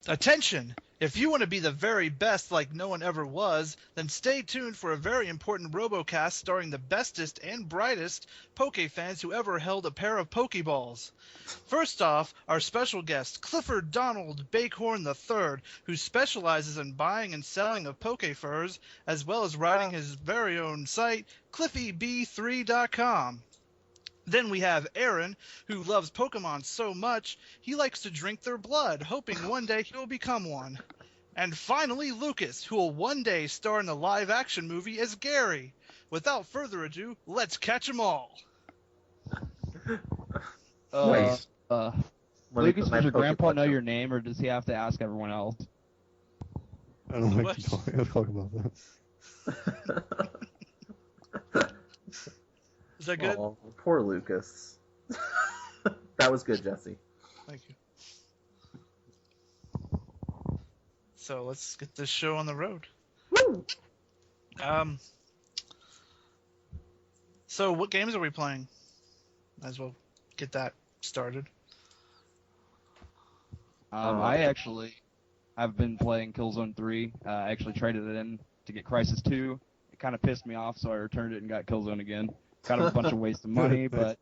Attention! If you want to be the very best like no one ever was, then stay tuned for a very important RoboCast starring the bestest and brightest Pokéfans who ever held a pair of Pokeballs. First off, our special guest, Clifford Donald Bakehorn III, who specializes in buying and selling of Pokefurs, as well as writing his very own site, CliffyB3.com. Then we have Aaron, who loves Pokemon so much, he likes to drink their blood, hoping one day he will become one. And finally, Lucas, who will one day star in the live-action movie as Gary. Without further ado, let's catch 'em all! Nice. Lucas, does your grandpa know your name, or does he have to ask everyone else? I don't like to talk about that. Is that good? Oh, poor Lucas. That was good, Jesse. Thank you. So let's get this show on the road. Woo! So what games are we playing? Might as well get that started. I've been playing Killzone 3. I actually traded it in to get Crysis 2. It kind of pissed me off, so I returned it and got Killzone again. Kind of a bunch of waste of money, but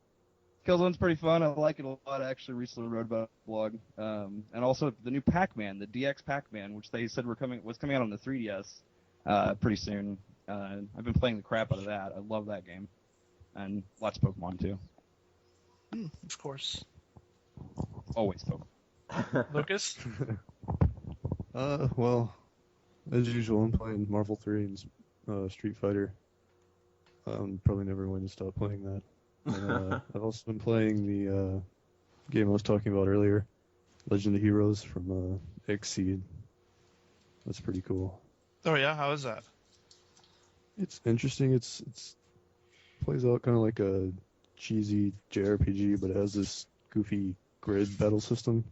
Killzone's pretty fun. I like it a lot. I actually recently wrote about a blog. And also the new Pac-Man, the DX Pac-Man, which they said was coming out on the 3DS pretty soon. I've been playing the crap out of that. I love that game. And lots of Pokemon, too. Of course. Always Pokemon. Lucas? Well, as usual, I'm playing Marvel 3 and Street Fighter. I'm probably never going to stop playing that. And, I've also been playing the game I was talking about earlier, Legend of Heroes from Exceed. That's pretty cool. Oh yeah, how is that? It's interesting. It's plays out kind of like a cheesy JRPG, but it has this goofy grid battle system.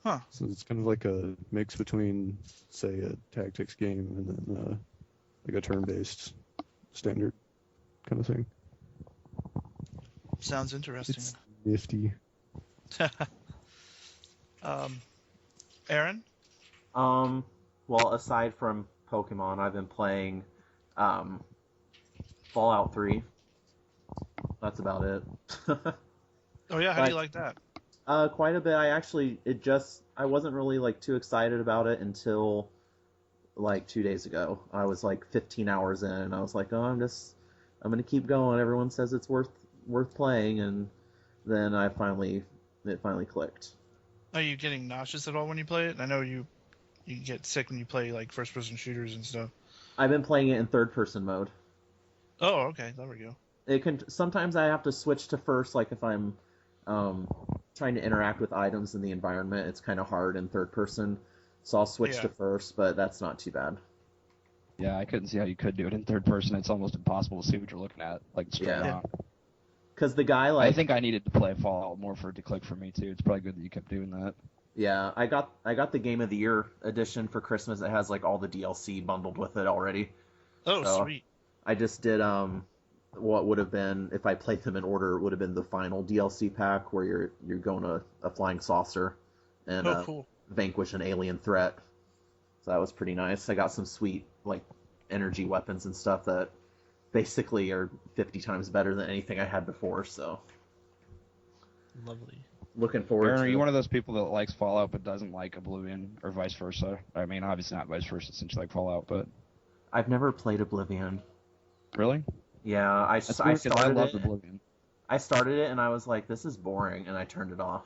Huh. So it's kind of like a mix between, say, a tactics game and then like a turn-based standard kind of thing. Sounds interesting. It's nifty. Aaron? Well, aside from Pokemon, I've been playing Fallout 3. That's about it. Oh yeah, how do you like that? Quite a bit. I wasn't really like too excited about it until like 2 days ago. I was like 15 hours in, and I was like, oh, I'm gonna keep going. Everyone says it's worth playing, and then it finally clicked. Are you getting nauseous at all when you play it? I know you get sick when you play like first-person shooters and stuff. I've been playing it in third-person mode. Oh, okay, there we go. Sometimes I have to switch to first, like if I'm trying to interact with items in the environment. It's kind of hard in third person, so I'll switch to first, but that's not too bad. Yeah, I couldn't see how you could do it in third person. It's almost impossible to see what you're looking at, like straight on. Because the guy, I think I needed to play Fallout more for it to click for me too. It's probably good that you kept doing that. Yeah, I got the Game of the Year edition for Christmas. It has like all the DLC bundled with it already. Oh, so sweet. I just did what would have been, if I played them in order, would have been the final DLC pack where you're going to a flying saucer and cool. vanquish an alien threat. So that was pretty nice. I got some sweet like energy weapons and stuff that basically are 50 times better than anything I had before. So lovely. Looking forward. Aaron, to are you one of those people that likes Fallout but doesn't like Oblivion, or vice versa? I mean, obviously not vice versa since you like Fallout, but I've never played Oblivion. Really? Yeah, I started it. Oblivion. I started it and I was like, this is boring, and I turned it off.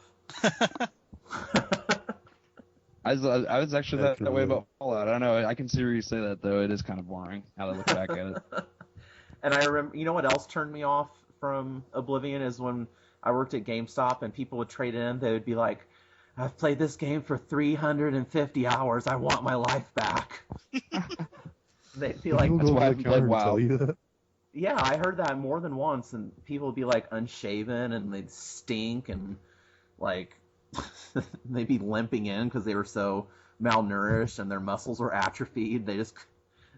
I was actually that way about Fallout. I don't know. I can see where you say that, though. It is kind of boring now that I look back at it. And I remember, you know what else turned me off from Oblivion is when I worked at GameStop and people would trade in. They would be like, I've played this game for 350 hours. I want my life back. They'd be like, that's why I haven't played WoW. Yeah, I heard that more than once, and people would be like unshaven and they'd stink and like they'd be limping in because they were so malnourished and their muscles were atrophied. They just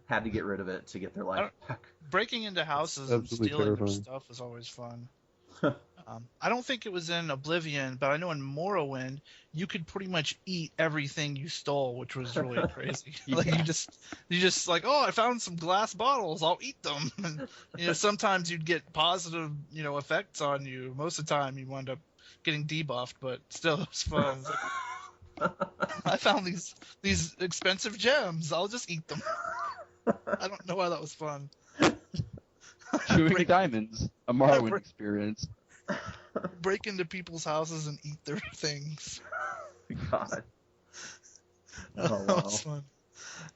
had to get rid of it to get their life back. Breaking into houses and stealing their stuff is always fun. I don't think it was in Oblivion, but I know in Morrowind you could pretty much eat everything you stole, which was really crazy. Like you just like, oh, I found some glass bottles, I'll eat them. And, sometimes you'd get positive, effects on you. Most of the time you wind up getting debuffed, but still it was fun. I found these expensive gems, I'll just eat them. I don't know why that was fun. Chewing diamonds, a Morrowind experience. Break into people's houses and eat their things. God. Oh, wow. that was fun.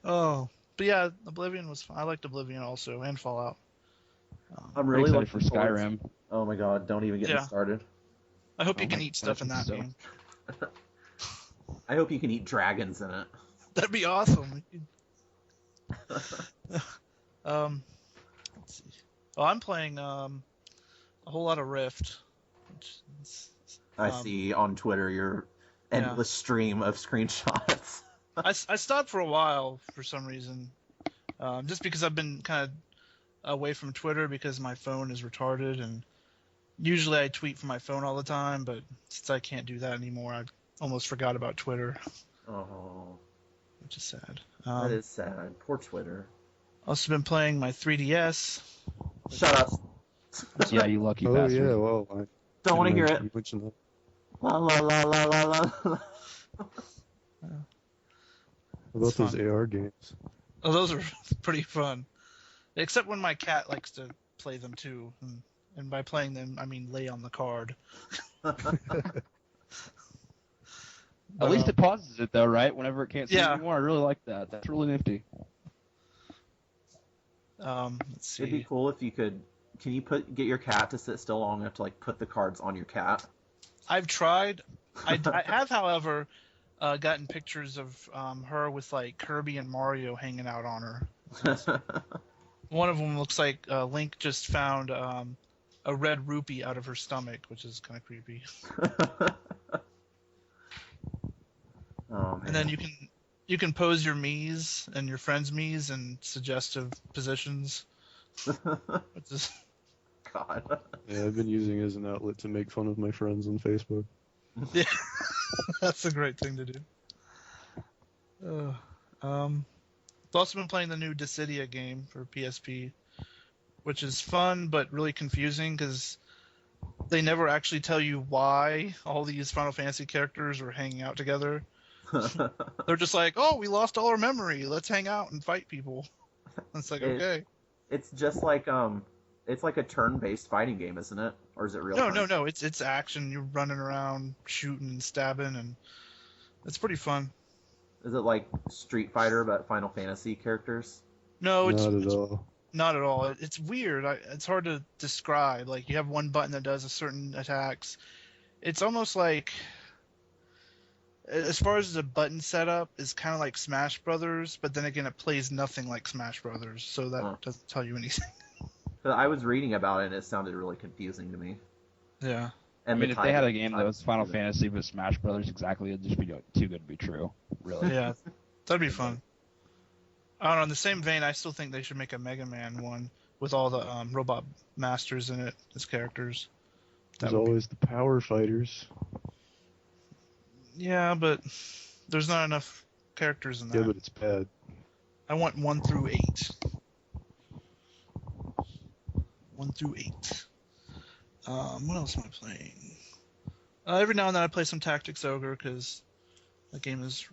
Oh, but yeah, Oblivion was fun. I liked Oblivion also, and Fallout. I'm really excited looking for Skyrim. Oh my God! Don't even get me started. I hope you can eat stuff in that game. I hope you can eat dragons in it. That'd be awesome. Let's see. Oh, I'm playing a whole lot of Rift. I see on Twitter your endless stream of screenshots. I stopped for a while for some reason, just because I've been kind of away from Twitter because my phone is retarded, and usually I tweet from my phone all the time, but since I can't do that anymore, I almost forgot about Twitter. Oh, which is sad. That is sad. Poor Twitter. Also been playing my 3DS. Shut up. Yeah, you lucky bastard. Oh yeah, well, I don't want to hear it. You mentioned that. La la la la la la. What about those AR games? Oh, those are pretty fun. Except when my cat likes to play them too. And by playing them, I mean lay on the card. At least it pauses it though, right? Whenever it can't see anymore. I really like that. That's really nifty. Let's see. It'd be cool if you could. Can you get your cat to sit still long enough to like put the cards on your cat? I've tried. I have, however, gotten pictures of her with like Kirby and Mario hanging out on her. One of them looks like Link just found a red rupee out of her stomach, which is kind of creepy. Oh, man. And then you can pose your Miis and your friends' Miis in suggestive positions. Which is... God. Yeah, I've been using it as an outlet to make fun of my friends on Facebook. Yeah, that's a great thing to do. I've also been playing the new Dissidia game for PSP, which is fun but really confusing because they never actually tell you why all these Final Fantasy characters are hanging out together. They're just like, oh, we lost all our memory. Let's hang out and fight people. It's like, okay. It's just like it's like a turn-based fighting game, isn't it? Or is it real? No. It's action. You're running around, shooting and stabbing, and it's pretty fun. Is it like Street Fighter but Final Fantasy characters? No, it's not at all. Not at all. It's weird. It's hard to describe. Like you have one button that does a certain attacks. It's almost like, as far as the button setup, is kind of like Smash Brothers, but then again, it plays nothing like Smash Brothers, so that doesn't tell you anything. I was reading about it, and it sounded really confusing to me. Yeah. And I mean, if they had a game that was Final Fantasy with Smash Brothers exactly, it'd just be too good to be true, really. Yeah, that'd be fun. I don't know, in the same vein, I still think they should make a Mega Man one with all the robot masters in it as characters. There's always the power fighters. Yeah, but there's not enough characters in that. Yeah, but it's bad. I want 1 through 8. 1 through 8. What else am I playing? Every now and then I play some Tactics Ogre because that game is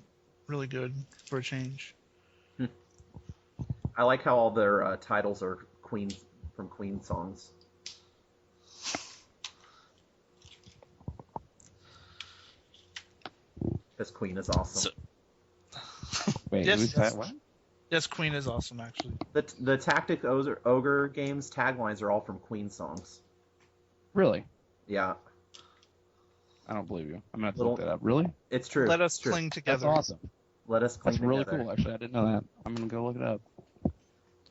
really good for a change. I like how all their titles are Queen songs. Because Queen is awesome. Wait, yes, who's that? What? Yes, Queen is awesome, actually. The Tactic Ogre games taglines are all from Queen songs. Really? Yeah. I don't believe you. I'm going to have to look that up. Really? It's true. Let us cling together. That's awesome. Let us cling together. That's really cool, actually. I didn't know that. I'm going to go look it up.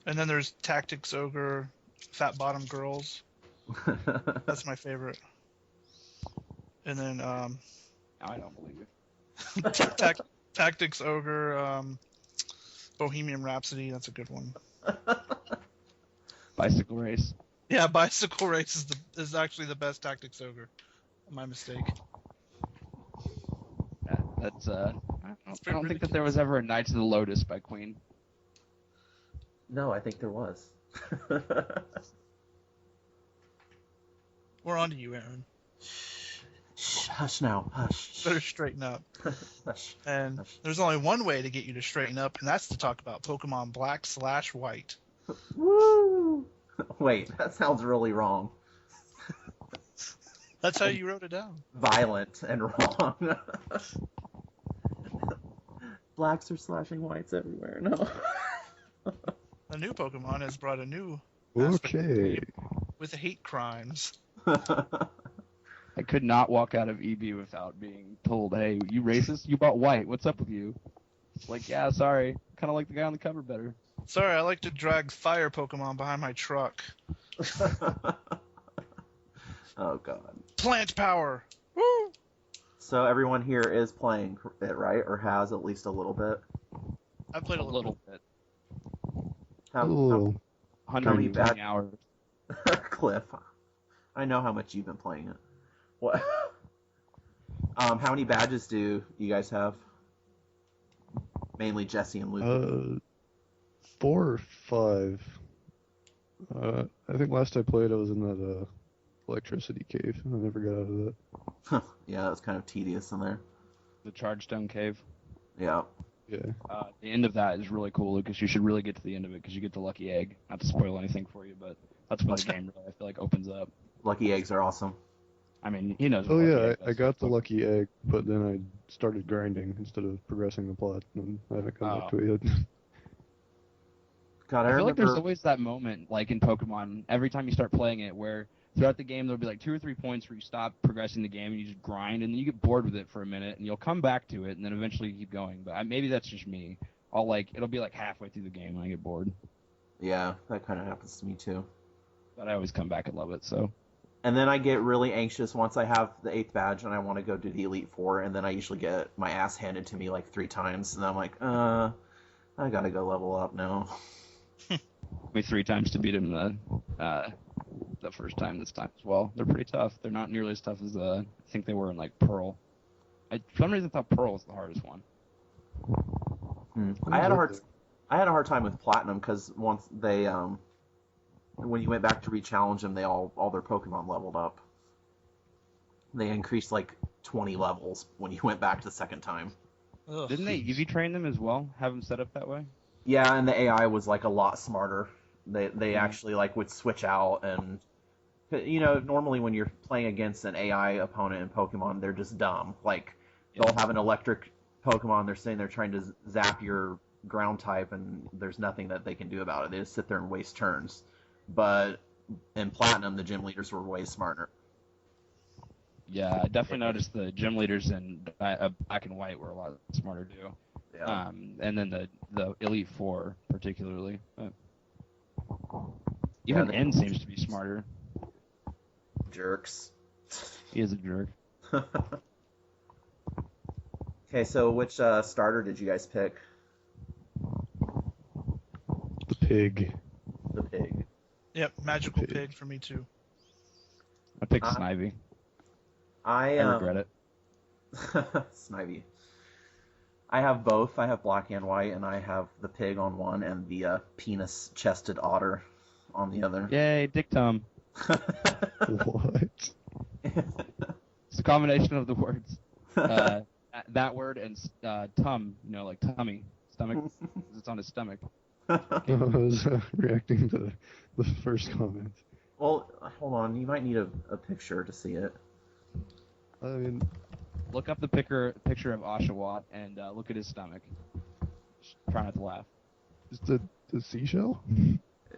And then there's Tactics Ogre, Fat Bottom Girls. That's my favorite. And then I don't believe you. Tactics Ogre, Bohemian Rhapsody. That's a good one. Bicycle Race. Yeah, bicycle race is actually the best Tactics Ogre. My mistake. Yeah, that's I pretty don't think that there was ever a Knights of the Lotus by Queen. No, I think there was. We're on to you, Aaron. Shh, hush now, hush. Better straighten up. Hush. And there's only one way to get you to straighten up, and that's to talk about Pokemon Black/White. Woo! Wait, that sounds really wrong. That's how you wrote it down. Violent and wrong. Blacks are slashing whites everywhere. No. The new Pokemon has brought a new Okay. with hate crimes. I could not walk out of EB without being told, "Hey, you racist? You bought white. What's up with you?" It's like, yeah, sorry. Kind of like the guy on the cover better. Sorry, I like to drag fire Pokemon behind my truck. Oh god. Plant power! Woo! So everyone here is playing it, right? Or has at least a little bit? I played a little bit. How, Ooh. 120 hours. Cliff, I know how much you've been playing it. What? How many badges do you guys have? Mainly Jesse and Luke. 4 or 5. I think last I played, I was in that electricity cave, and I never got out of that. Yeah, that was kind of tedious in there. The Chargestone Cave. Yeah. Yeah. The end of that is really cool, Lucas. You should really get to the end of it because you get the lucky egg. Not to spoil anything for you, but that's when the game really, I feel like, opens up. Lucky eggs are awesome. I mean, he knows. Oh what yeah, lucky egg I is. got the lucky egg, but then I started grinding instead of progressing the plot, and I haven't come back to it yet. God, I feel like there's remember. always that moment, like in Pokemon, every time you start playing it, where throughout the game there'll be like 2 or 3 points where you stop progressing the game and you just grind, and then you get bored with it for a minute, and you'll come back to it, and then eventually you keep going. But maybe that's just me. It'll be like halfway through the game when I get bored, Yeah, that kind of happens to me too. but I always come back and love it. So And then I get really anxious once I have the 8th badge and I want to go do the Elite Four, and then I usually get my ass handed to me like 3 times, and I'm like, I gotta go level up now. me 3 times to beat him the first time this time as well. They're pretty tough. They're not nearly as tough as I think they were in like Pearl. For some reason I thought Pearl was the hardest one. I had a hard time with Platinum because once they when you went back to re-challenge them, they all their Pokemon leveled up. They increased like 20 levels when you went back the second time. Ugh. Didn't they EV train them as well? Have them set up that way? Yeah, and the AI was like a lot smarter. They actually like would switch out, and normally when you're playing against an AI opponent in Pokemon, they're just dumb. Like they'll have an electric Pokemon, they're sitting there trying to zap your ground type, and there's nothing that they can do about it. They just sit there and waste turns. But in Platinum, the gym leaders were way smarter. Yeah, I definitely noticed the gym leaders in Black and White were a lot smarter too. Yeah. And then the Elite Four particularly. But even N seems to be smarter. Jerks. He is a jerk. Okay, so which starter did you guys pick? The pig. The pig. Yep, magical pig for me too. I picked Snivy. I regret it. Snivy. I have both. I have Black and White, and I have the pig on one and the penis-chested otter on the other. Yay, Dick Tum. What? It's a combination of the words. That word and tum, like tummy, stomach. It's on his stomach. I was reacting to the first comment. Well, hold on. You might need a picture to see it. I mean, Look up the picture of Oshawott and look at his stomach. Just try not to laugh. is the seashell?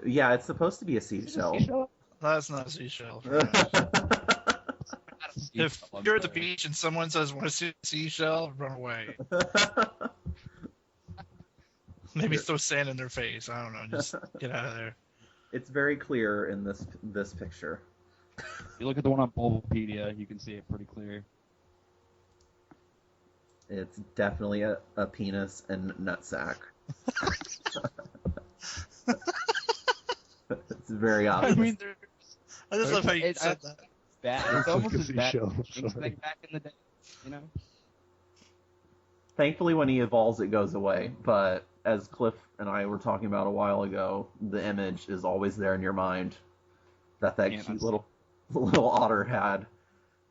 Yeah, it's supposed to be a seashell. That's not a seashell. If you're at the beach and someone says, "Want to see a seashell?" Run away. Maybe throw sand in their face. I don't know. Just get out of there. It's very clear in this picture. If you look at the one on Bulbapedia, you can see it pretty clear. It's definitely a penis and nutsack. It's very I obvious. mean, they're I just love how you said that. Bad. It's It's almost like a as bad seashell, as Jinx sorry. thing back in the day, you know? Thankfully, when he evolves, it goes away. But as Cliff and I were talking about a while ago, the image is always there in your mind that Yeah, cute little otter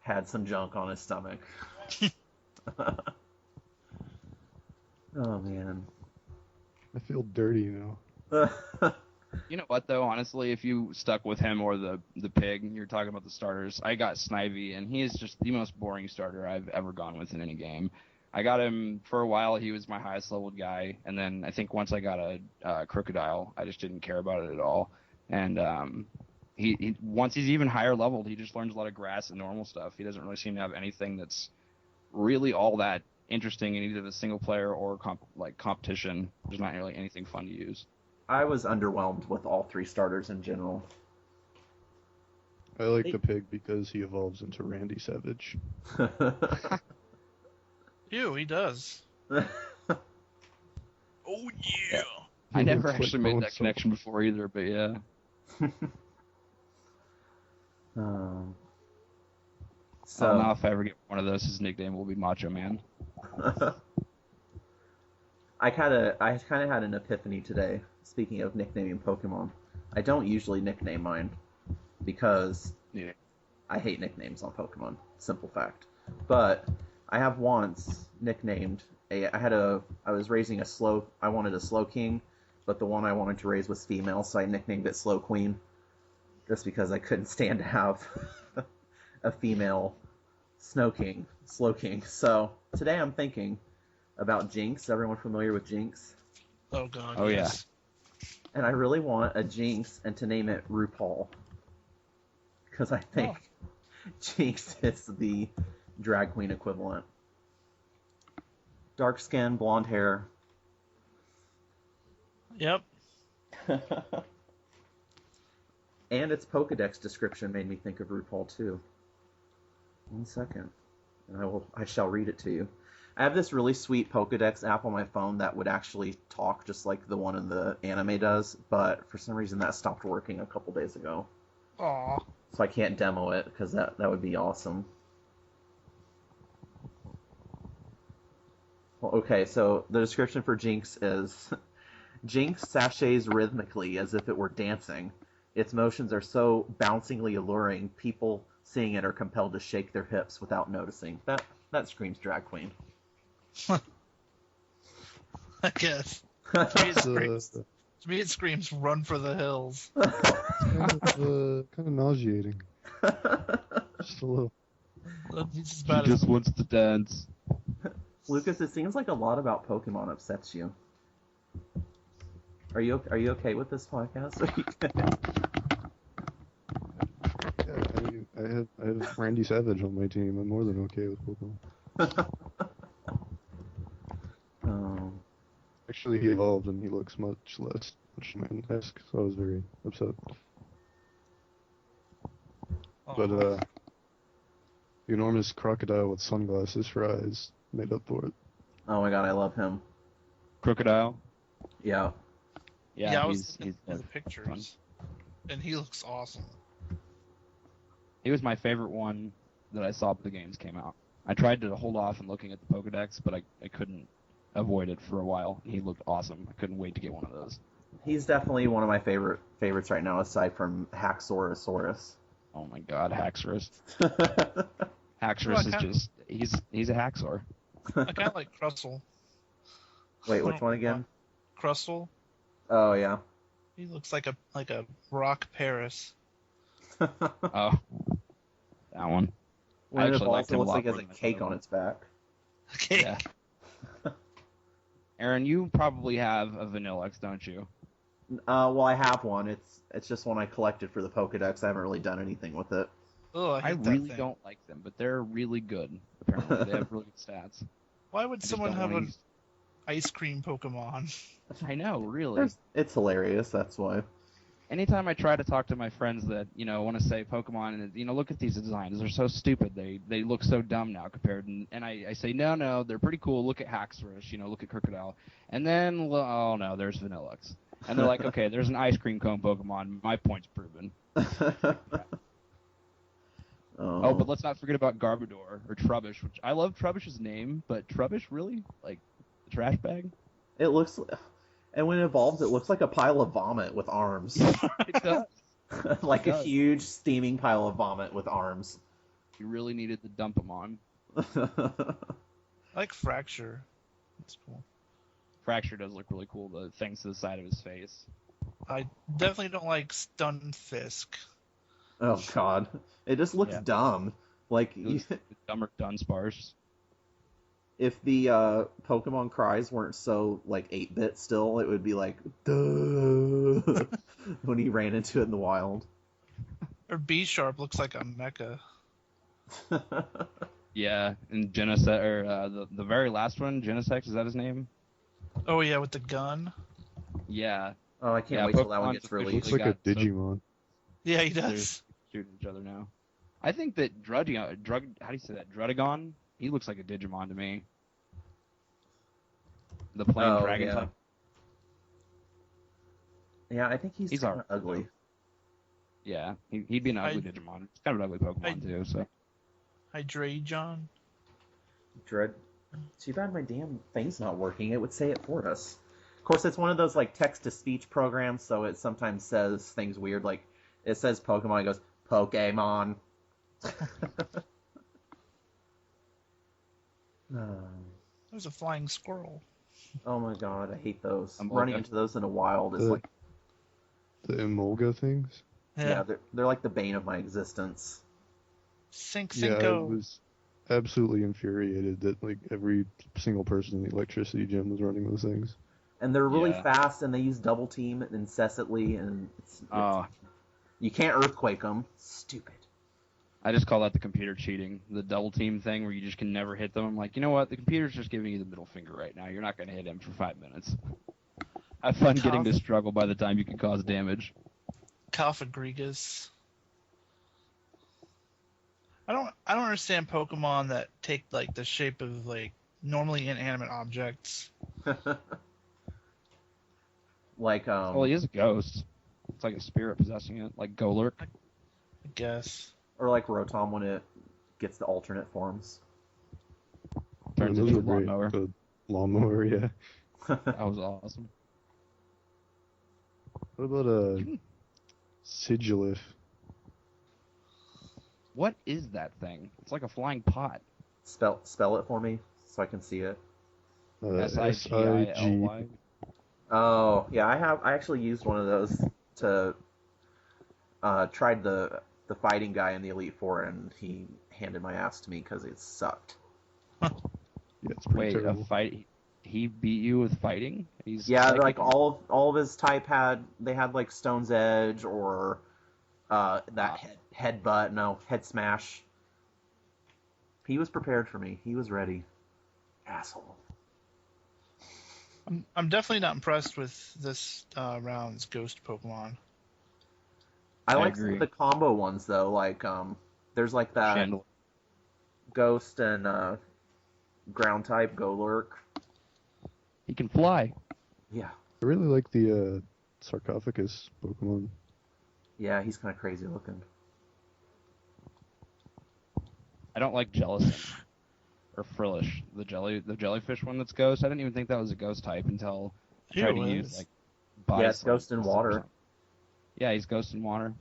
had some junk on his stomach. Oh man. I feel dirty now. You know what, though? Honestly, if you stuck with him or the pig, you're talking about the starters, I got Snivy, and he is just the most boring starter I've ever gone with in any game. I got him for a while. He was my highest leveled guy, and then I think once I got a crocodile, I just didn't care about it at all. And he once he's even higher leveled, he just learns a lot of grass and normal stuff. He doesn't really seem to have anything that's really all that interesting in either the single player or competition. There's not really anything fun to use. I was underwhelmed with all three starters in general. I like the pig because he evolves into Randy Savage. Ew, he does. Oh yeah. I never looks like actually made Bone that Saw. connection before either, but yeah. So now if I ever get one of those, his nickname will be Macho Man. I kind of had an epiphany today. Speaking of nicknaming Pokemon, I don't usually nickname mine because Yeah. I hate nicknames on Pokemon. Simple fact. But I have once nicknamed I was raising I wanted a Slow King, but the one I wanted to raise was female, so I nicknamed it Slow Queen, just because I couldn't stand to have a female Slow King. So today I'm thinking about Jinx. Everyone familiar with Jinx? Oh god. Oh, yes. And I really want a Jinx and to name it RuPaul. Because I think Jinx is the drag queen equivalent. Dark skin, blonde hair. Yep. And its Pokedex description made me think of RuPaul too. 1 second. And I shall read it to you. I have this really sweet Pokedex app on my phone that would actually talk just like the one in the anime does, but for some reason that stopped working a couple days ago. Aw. So I can't demo it because that would be awesome. Well, okay, so the description for Jinx is Jinx sachets rhythmically as if it were dancing. Its motions are so bouncingly alluring, people seeing it are compelled to shake their hips without noticing. That screams drag queen. I guess. To me, it screams "Run for the hills." kind of nauseating. Just a little. It's as She bad just as wants to dance. Lucas, it seems like a lot about Pokemon upsets you. Are you okay with this podcast? Yeah, I have Randy Savage on my team. I'm more than okay with Pokemon. Actually, he evolved and he looks much less man-esque, so I was very upset. But the enormous crocodile with sunglasses for eyes made up for it. Oh my god, I love him. Crocodile. Yeah. Yeah, I was he's looking at the pictures, and he looks awesome. He was my favorite one that I saw before the games came out. I tried to hold off and looking at the Pokedex, but I couldn't avoid it for a while. He looked awesome. I couldn't wait to get one of those. He's definitely one of my favorites right now, aside from Haxorasaurus. Oh my god, Haxorus. Oh Haxorus is just he's a Haxor. I kind of like Crustle. Wait, which one again? Crustle. Oh yeah. He looks like a rock Paris. Oh, that one. When it actually liked evolves, it him a looks lot like it more has a than I cake thought on it its back. Okay. Yeah. Aaron, you probably have a Vanillix, don't you? Well, I have one. It's just one I collected for the Pokedex. I haven't really done anything with it. Oh, I hate that really thing. don't like them, but they're really good. Apparently, they have really good stats. Why would I just someone don't have wanna an ice cream Pokemon? I know, really. It's hilarious. That's why. Anytime I try to talk to my friends that want to say Pokemon and look at these designs, they're so stupid. They look so dumb now compared. And I say no, they're pretty cool. Look at Haxorus, look at Crocodile, and then oh no, there's Vanillix, and they're like, okay, there's an ice cream cone Pokemon. My point's proven. Oh, but let's not forget about Garbodor or Trubbish, which I love Trubbish's name, but Trubbish really? Like the trash bag? It looks, and when it evolves, it looks like a pile of vomit with arms. It does. Like It a does. huge steaming pile of vomit with arms. You really needed to dump him on. I like Fracture. That's cool. Fracture does look really cool, the things to the side of his face. I definitely don't like Stunfisk. Oh god, it just looks Yeah. dumb. Like Those dumber Dunsparce. if the Pokemon cries weren't so like 8-bit still, it would be like duh when he ran into it in the wild. Or B-Sharp looks like a mecha. Yeah, and Genesex, or the very last one, Genesex, is that his name? Oh yeah, with the gun. Yeah. Oh, I can't Yeah, wait till that one Pokemon's gets officially released. Looks like a got so- Digimon. Yeah, he They're does. shooting each other now. I think that how do you say that? Drudagon? He looks like a Digimon to me. The plain dragon yeah. type. Yeah, I think he's He's kind of alright. ugly. Yeah, he'd be an ugly Digimon. It's kind of an ugly Pokemon too, so. Hydreigon. Dread. Too bad my damn thing's not working. It would say it for us. Of course, it's one of those like text-to-speech programs, so it sometimes says things weird. Like it says Pokemon, it goes Pokemon. There's a flying squirrel. Oh my god, I hate those. Emolga. Running into those in a wild is like, The Emolga things? yeah, they're like the bane of my existence. Sink Yeah, I Cinco. was absolutely infuriated that like every single person in the electricity gym was running those things. And they're really Yeah. fast, and they use double team incessantly, and you can't earthquake them. Stupid. I just call that the computer cheating. The double team thing where you just can never hit them. I'm like, you know what? The computer's just giving you the middle finger right now. You're not going to hit him for 5 minutes. Have fun getting to struggle by the time you can cause damage. Calfagrigus. I don't understand Pokemon that take like the shape of like normally inanimate objects. Like Well, he is a ghost. It's like a spirit possessing it, like Golurk. I guess. or like Rotom when it gets the alternate forms. Turns Those into a were great. lawnmower. The lawnmower, yeah. That was awesome. What about a Sigilif? What is that thing? It's like a flying pot. Spell it for me so I can see it. Sigilly. Oh yeah, I actually used one of those to tried the fighting guy in the Elite Four, and he handed my ass to me because it sucked. Yeah, it's pretty Wait, terrible. a fight? He beat you with fighting? He's Yeah, psychic? like all of his type had like Stone's Edge or that head smash. He was prepared for me. He was ready. Asshole. I'm definitely not impressed with this round's ghost Pokemon. I I like some agree. of the combo ones though. Like there's like that Chandler. Ghost and ground type Golurk. He can fly. Yeah, I really like the sarcophagus Pokemon. yeah, he's kind of crazy looking. I don't like Jellicent or Frillish, the jellyfish one that's ghost. I didn't even think that was a ghost type until I tried to use like Yeah, it's Bison ghost in or something. water. Yeah, he's ghost in water.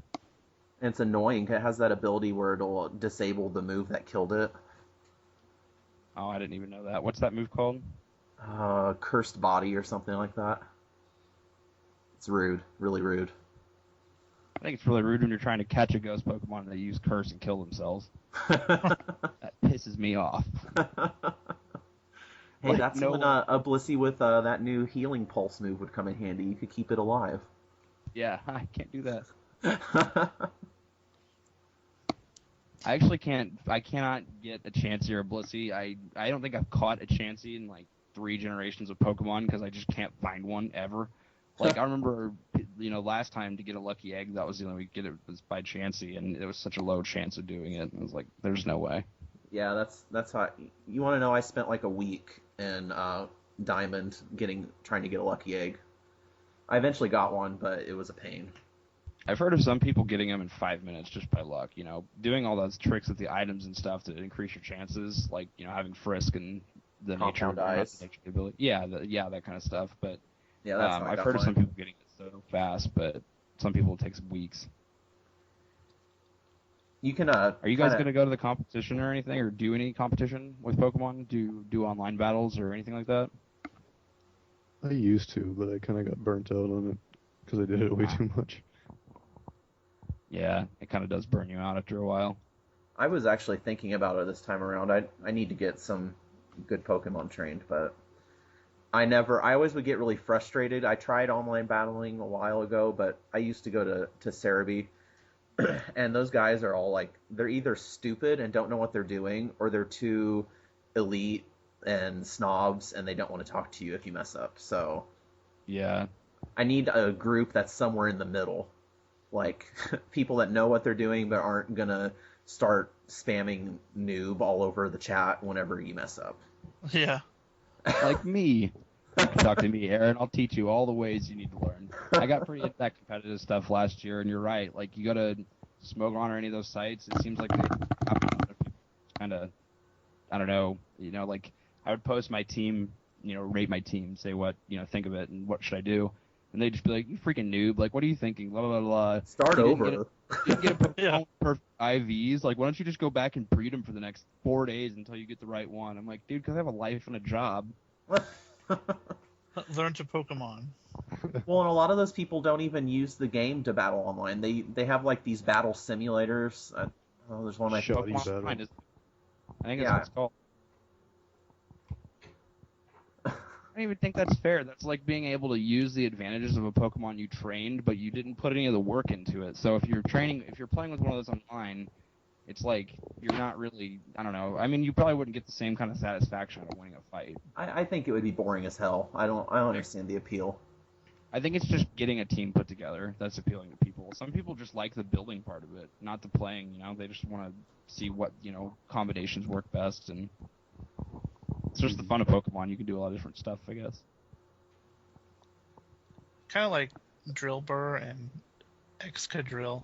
And it's annoying. It has that ability where it'll disable the move that killed it. Oh, I didn't even know that. What's that move called? Cursed body or something like that. It's rude, really rude. I think it's really rude when you're trying to catch a ghost Pokemon and they use curse and kill themselves. That pisses me off. Hey, Like, that's no when one- a Blissey with that new healing pulse move would come in handy. You could keep it alive. Yeah, I can't do that. I actually can't. I cannot get a Chansey or a Blissey. I don't think I've caught a Chansey in like 3 generations of Pokemon because I just can't find one ever. Like I remember, last time to get a lucky egg, that was the only way to get it was by Chansey, and it was such a low chance of doing it. I was like, there's no way. Yeah, that's how. You want to know? I spent like a week in Diamond trying to get a lucky egg. I eventually got one, but it was a pain. I've heard of some people getting them in 5 minutes just by luck. You know, doing all those tricks with the items and stuff to increase your chances, like having frisk and the nature, Compound eyes. nature ability. Yeah, that kind of stuff. But Yeah, that's how I I've got heard of some mine. people getting it so fast, but some people it takes weeks. You can Are you guys gonna go to the competition or anything, or do any competition with Pokemon? Do online battles or anything like that? I used to, but I kind of got burnt out on it because I did it way too much. Yeah, it kind of does burn you out after a while. I was actually thinking about it this time around. I need to get some good Pokemon trained, but I always would get really frustrated. I tried online battling a while ago, but I used to go to Cerebi, and those guys are all like, they're either stupid and don't know what they're doing, or they're too elite and snobs and they don't want to talk to you if you mess up. So Yeah. I need a group that's somewhere in the middle. Like, people that know what they're doing but aren't gonna start spamming noob all over the chat whenever you mess up. Yeah. Like me. You can talk to me, Aaron. I'll teach you all the ways you need to learn. I got pretty into that competitive stuff last year, and you're right. Like, you go to Smogon or any of those sites, it seems like they kind of, I don't know, like, I would post my team, rate my team, say what, think of it, and what should I do. And they'd just be like, you freaking noob, like, what are you thinking, blah, blah, blah. Start over. You didn't get a Pokemon Yeah. perfect IVs, like, why don't you just go back and breed them for the next 4 days until you get the right one? I'm like, dude, because I have a life and a job. Learn to Pokemon. Well, and a lot of those people don't even use the game to battle online. They have like these battle simulators. There's one of my Shoddy Pokemon battle. Online is, I think that's Yeah. what it's called. I don't even think that's fair. That's like being able to use the advantages of a Pokemon you trained, but you didn't put any of the work into it. So if you're playing with one of those online, it's like you're not really, I don't know. I mean, you probably wouldn't get the same kind of satisfaction of winning a fight. I think it would be boring as hell. I don't understand the appeal. I think it's just getting a team put together that's appealing to people. Some people just like the building part of it, not the playing, They just want to see what, combinations work best, and it's just the fun of Pokemon. You can do a lot of different stuff, I guess. Kind of like Drillbur and Excadrill.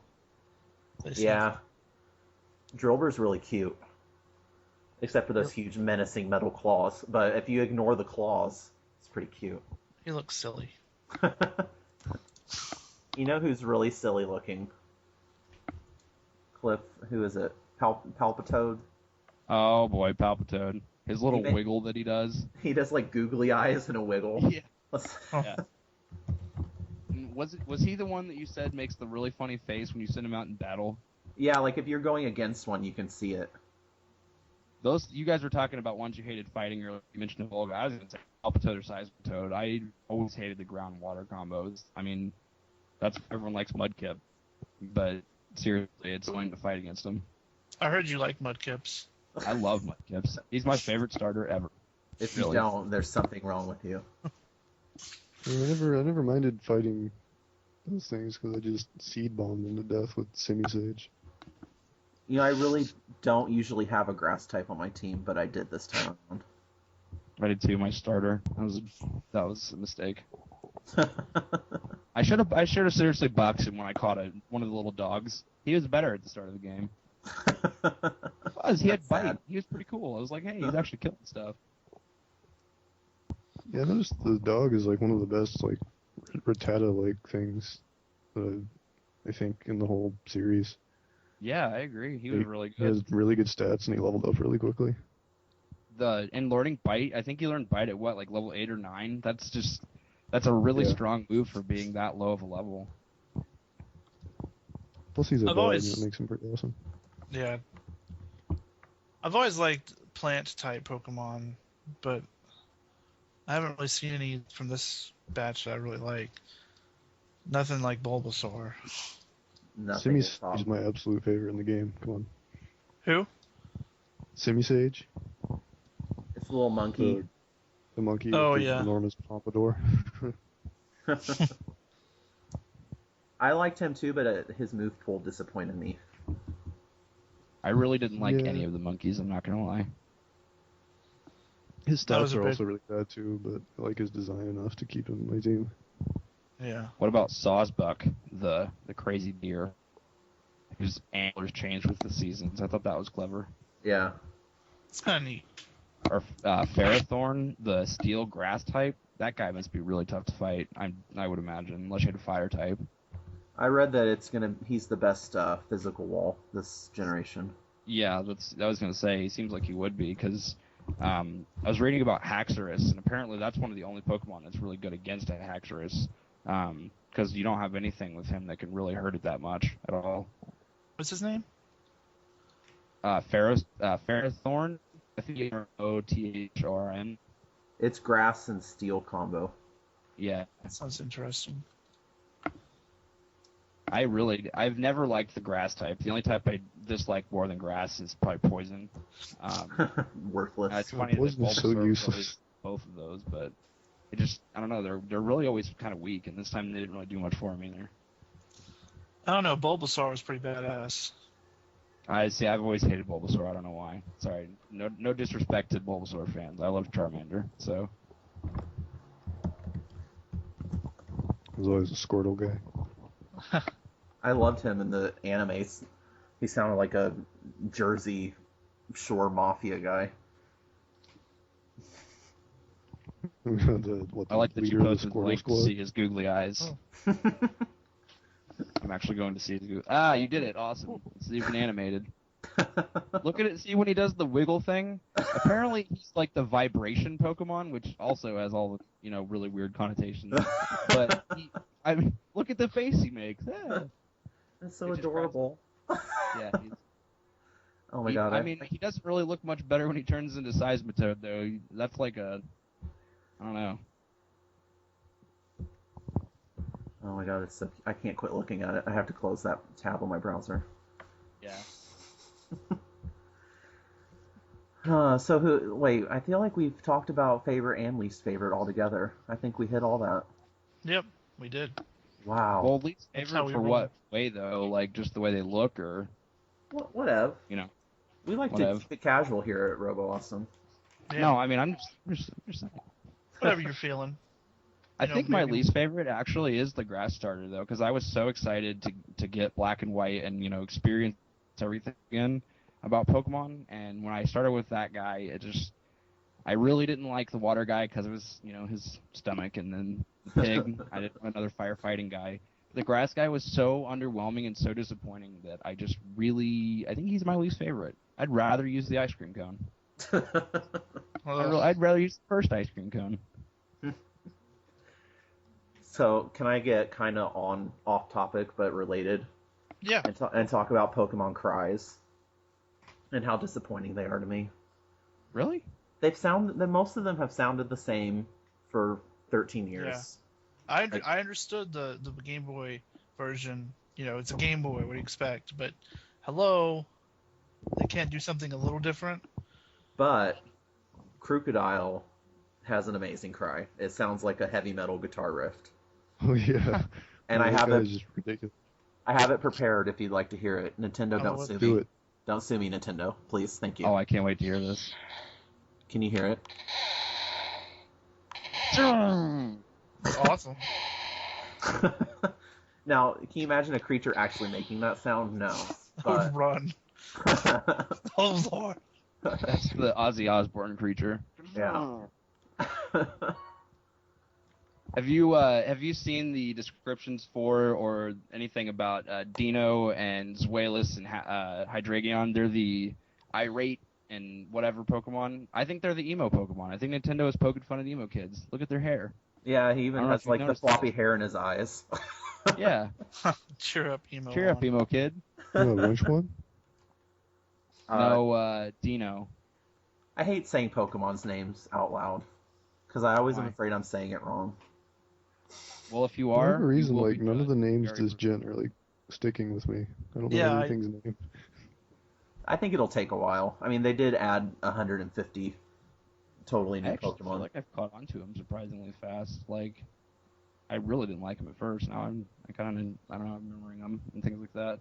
They seem- Yeah. Drillbur's really cute. Except for those huge menacing metal claws. But if you ignore the claws, it's pretty cute. He looks silly. You know who's really silly looking? Cliff, who is it? Palpitoad? Oh boy, Palpitoad. His little He ma- wiggle that he does. He does like googly eyes and a wiggle. Yeah. Let's- Yeah. Was he the one that you said makes the really funny face when you send him out in battle? Yeah, like if you're going against one, you can see it. Those you guys were talking about ones you hated fighting earlier. You mentioned Volga. I was going to say Palpitoad or Seismitoad. I always hated the ground water combos. I mean, that's everyone likes Mudkip, but seriously, it's annoying to fight against him. I heard you like Mudkips. I love Mudkips. He's my favorite starter ever. If Really? you don't, there's something wrong with you. I never minded fighting those things because I just seed bombed them to death with Simisage. You know, I really don't usually have a grass type on my team, but I did this time around. I did too. My starter. That was a mistake. I should have seriously boxed him when I caught one of the little dogs. He was better at the start of the game. He had That's bite. sad. He was pretty cool. I was like, hey, he's actually killing stuff. Yeah, I noticed the dog is like one of the best like Rattata-like things I think in the whole series. Yeah, I agree. He was really He has good. really good stats and he leveled up really quickly. And learning bite, I think he learned bite at what, like level 8 or 9? That's a really Yeah. strong move for being that low of a level. Plus he's a I've bug, always- and that makes him pretty awesome. Yeah. I've always liked plant-type Pokemon, but I haven't really seen any from this batch that I really like. Nothing like Bulbasaur. Nothing is Simisage is my absolute favorite in the game. Come on. Who? Simisage, It's a little monkey. the monkey Oh, with his yeah. enormous pompadour. I liked him too, but his move pool disappointed me. I really didn't like Yeah. any of the monkeys, I'm not going to lie. His That was stats a are big- also really bad too, but I like his design enough to keep him in my team. Yeah. What about Sawsbuck, the crazy deer, whose antlers change with the seasons? I thought that was clever. Yeah. It's kind of neat. Or Ferrothorn, the steel grass type. That guy must be really tough to fight. I would imagine, unless you had a fire type. I read that he's the best physical wall this generation. Yeah, I was gonna say he seems like he would be because I was reading about Haxorus, and apparently that's one of the only Pokemon that's really good against a Haxorus because you don't have anything with him that can really hurt it that much at all. What's his name? Ferrothorn. I think Othorn. It's grass and steel combo. Yeah. That sounds interesting. I've never liked the grass type. The only type I dislike more than grass is probably poison. Worthless. It's funny that Poison is so Bulbasaur useless. plays both of those, but it just, I don't know, they're really always kind of weak, and this time they didn't really do much for him either. I don't know. Bulbasaur was pretty badass. I've always hated Bulbasaur. I don't know why. Sorry, no disrespect to Bulbasaur fans. I love Charmander, so. I was always a Squirtle guy. I loved him in the animes. He sounded like a Jersey Shore mafia guy. I like that you posted the link to see his googly eyes. Oh. I'm actually going to see his googly. Ah, you did it! Awesome. It's even animated. Look at it. See when he does the wiggle thing. Apparently, he's like the vibration Pokemon, which also has all the really weird connotations. But look at the face he makes. Yeah. That's so adorable. Yeah. Oh my god. He doesn't really look much better when he turns into Seismitoad, though. That's like I don't know. Oh my god, I can't quit looking at it. I have to close that tab on my browser. Yeah. Wait, I feel like we've talked about favorite and least favorite all together. I think we hit all that. Yep, we did. Wow. Well, least That's favorite how we for roll. what way, though? Like, just the way they look, or, Whatever. We like Whatever. to keep it casual here at Robo Awesome. Yeah. No, I mean, I'm just saying. Whatever you're feeling. I think my maybe- least favorite actually is the grass starter, though, because I was so excited to get Black and White and experience everything again about Pokemon. And when I started with that guy, I really didn't like the water guy because it was his stomach, and then the pig. I didn't want another firefighting guy. The grass guy was so underwhelming and so disappointing that I think he's my least favorite. I'd rather use the ice cream cone. I'd rather use the first ice cream cone. So, can I get kind of off topic but related? Yeah. And talk about Pokemon cries and how disappointing they are to me. Really? Most of them have sounded the same for 13 years. I understood the Game Boy version. It's a Game Boy. What do you expect? But hello, they can't do something a little different. But Crocodile has an amazing cry. It sounds like a heavy metal guitar riff. Oh yeah. And that I have guy it. is just ridiculous. I have it prepared if you'd like to hear it. Nintendo, don't sue Do me. it. Don't sue me, Nintendo, please. Thank you. Oh, I can't wait to hear this. Can you hear it? It's awesome. Now, can you imagine a creature actually making that sound? No. But Run. Oh Lord. That's the Ozzy Osbourne creature. yeah. Have you seen the descriptions for or anything about Dino and Zweilous and Hydreigon? They're the irate and whatever Pokemon. I think they're the emo Pokemon. I think Nintendo is poking fun at emo kids. Look at their hair. Yeah, he I even don't know has if you like the noticed floppy that. hair in his eyes. Yeah. Cheer up, emo. Cheer up, on. emo kid. Which one? No, Dino. I hate saying Pokemon's names out loud because I always am Why? afraid I'm saying it wrong. Well, if you For are, whatever reason, you will like be none of the names very this gen are like sticking with me. I don't know Yeah, anything's name. I think it'll take a while. I mean, they did add 150 totally I new actually feel Pokemon. like I've caught on to him surprisingly fast. Like, I really didn't like him at first. Now I'm remembering him and things like that.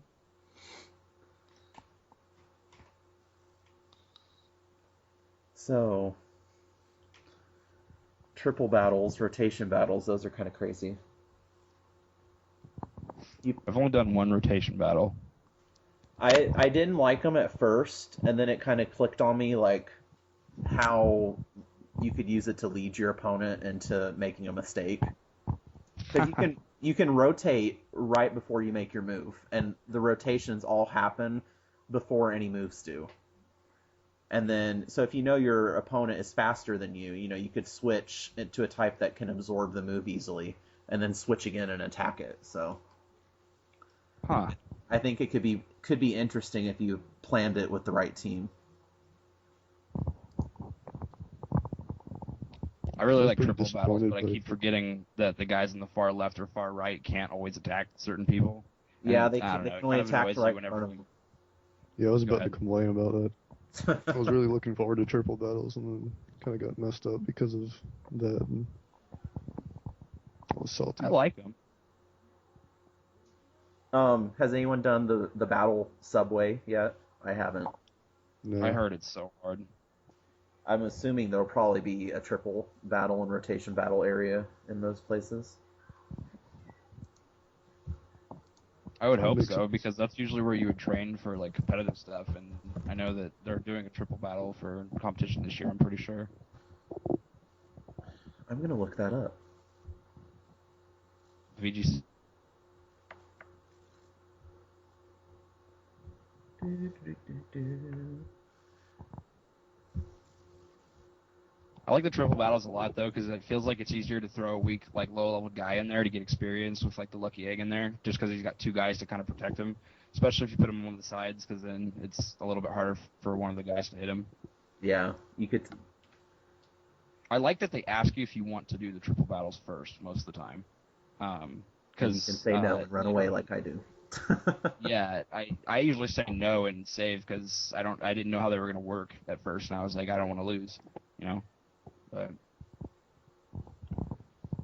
So, triple battles, rotation battles, those are kind of crazy. I've only done one rotation battle. I didn't like them at first, and then it kind of clicked on me, like, how you could use it to lead your opponent into making a mistake. Because you can rotate right before you make your move, and the rotations all happen before any moves do. And then, so if you know your opponent is faster than you, you could switch to a type that can absorb the move easily, and then switch again and attack it. So, I think it could be interesting if you planned it with the right team. I really like triple battles, but I keep forgetting that the guys in the far left or far right can't always attack certain people. Yeah, they can only attack right in front of them. Yeah, I was about to complain about that. I was really looking forward to triple battles, and then kind of got messed up because of that. And I was salty. I like them. Has anyone done the battle subway yet? I haven't. No. I heard it's so hard. I'm assuming there'll probably be a triple battle and rotation battle area in those places. I would hope so, because that's usually where you would train for like competitive stuff, and I know that they're doing a triple battle for competition this year, I'm pretty sure. I'm gonna look that up. VGC. I like the triple battles a lot though, because it feels like it's easier to throw a weak, like low-level guy in there to get experience with like the lucky egg in there, just because he's got two guys to kind of protect him. Especially if you put him on one of the sides, because then it's a little bit harder for one of the guys to hit him. Yeah, you could. I like that they ask you if you want to do the triple battles first most of the time, because you can say no and run away like I do. Yeah, I usually say no and save because I didn't know how they were gonna work at first, and I was like, I don't want to lose, But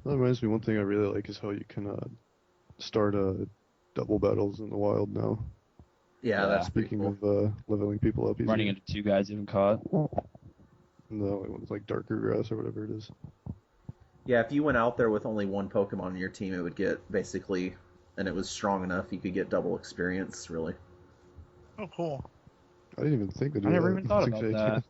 that reminds me, one thing I really like is how you can start double battles in the wild now. Yeah, that's speaking cool. of leveling people up. Running into two guys even caught. No, it was like darker grass or whatever it is. Yeah, if you went out there with only one Pokemon in your team, it would get basically, and it was strong enough, you could get double experience, really. Oh, cool. I didn't even think of that. I never even thought about that.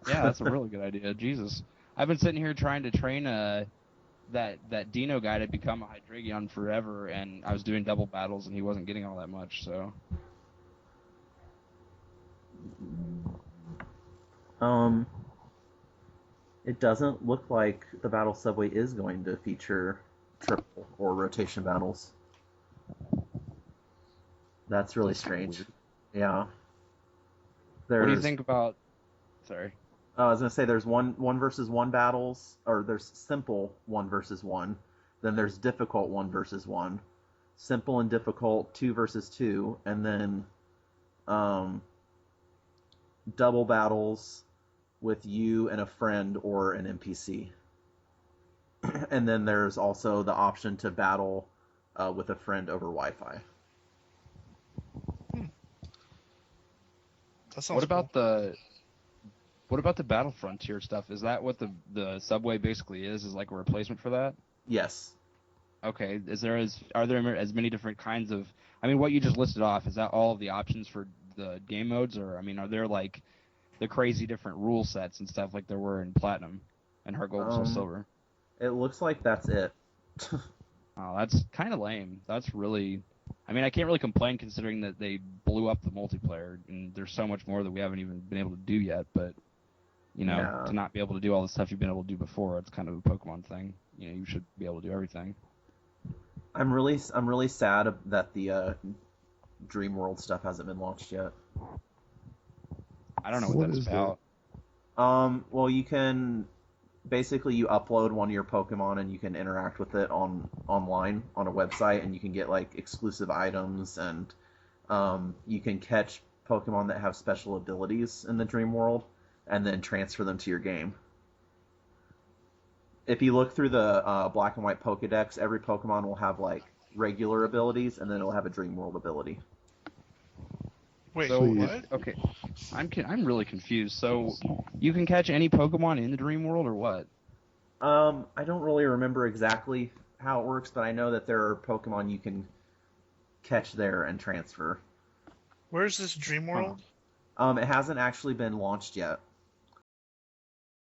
Yeah, that's a really good idea. Jesus. I've been sitting here trying to train that Dino guy to become a Hydreigon forever, and I was doing double battles, and he wasn't getting all that much, so... It doesn't look like the Battle Subway is going to feature triple or rotation battles. That's really strange. Yeah. What do you think about... Sorry. I was going to say there's one versus one battles, or there's simple 1 versus 1. Then there's difficult 1 versus 1. Simple and difficult 2 versus 2. And then double battles with you and a friend or an NPC. And then there's also the option to battle with a friend over Wi-Fi. That sounds cool. What about the Battle Frontier stuff? Is that what the Subway basically is like a replacement for that? Yes. Okay. Are there as many different kinds of... I mean, what you just listed off, is that all of the options for the game modes? Or, I mean, are there like the crazy different rule sets and stuff like there were in Platinum and Heart Gold and Soul Silver? It looks like that's it. Oh, that's kind of lame. That's really... I mean, I can't really complain considering that they blew up the multiplayer, and there's so much more that we haven't even been able to do yet, but... to not be able to do all the stuff you've been able to do before, it's kind of a Pokemon thing. You should be able to do everything. I'm really sad that the Dream World stuff hasn't been launched yet. I don't know what that's about. Well, you can basically you upload one of your Pokemon and you can interact with it online on a website, and you can get like exclusive items, and you can catch Pokemon that have special abilities in the Dream World, and then transfer them to your game. If you look through the Black and White Pokedex, every Pokemon will have like regular abilities, and then it'll have a Dream World ability. Wait, so what? Okay, I'm really confused. So you can catch any Pokemon in the Dream World, or what? I don't really remember exactly how it works, but I know that there are Pokemon you can catch there and transfer. Where's this Dream World? It hasn't actually been launched yet.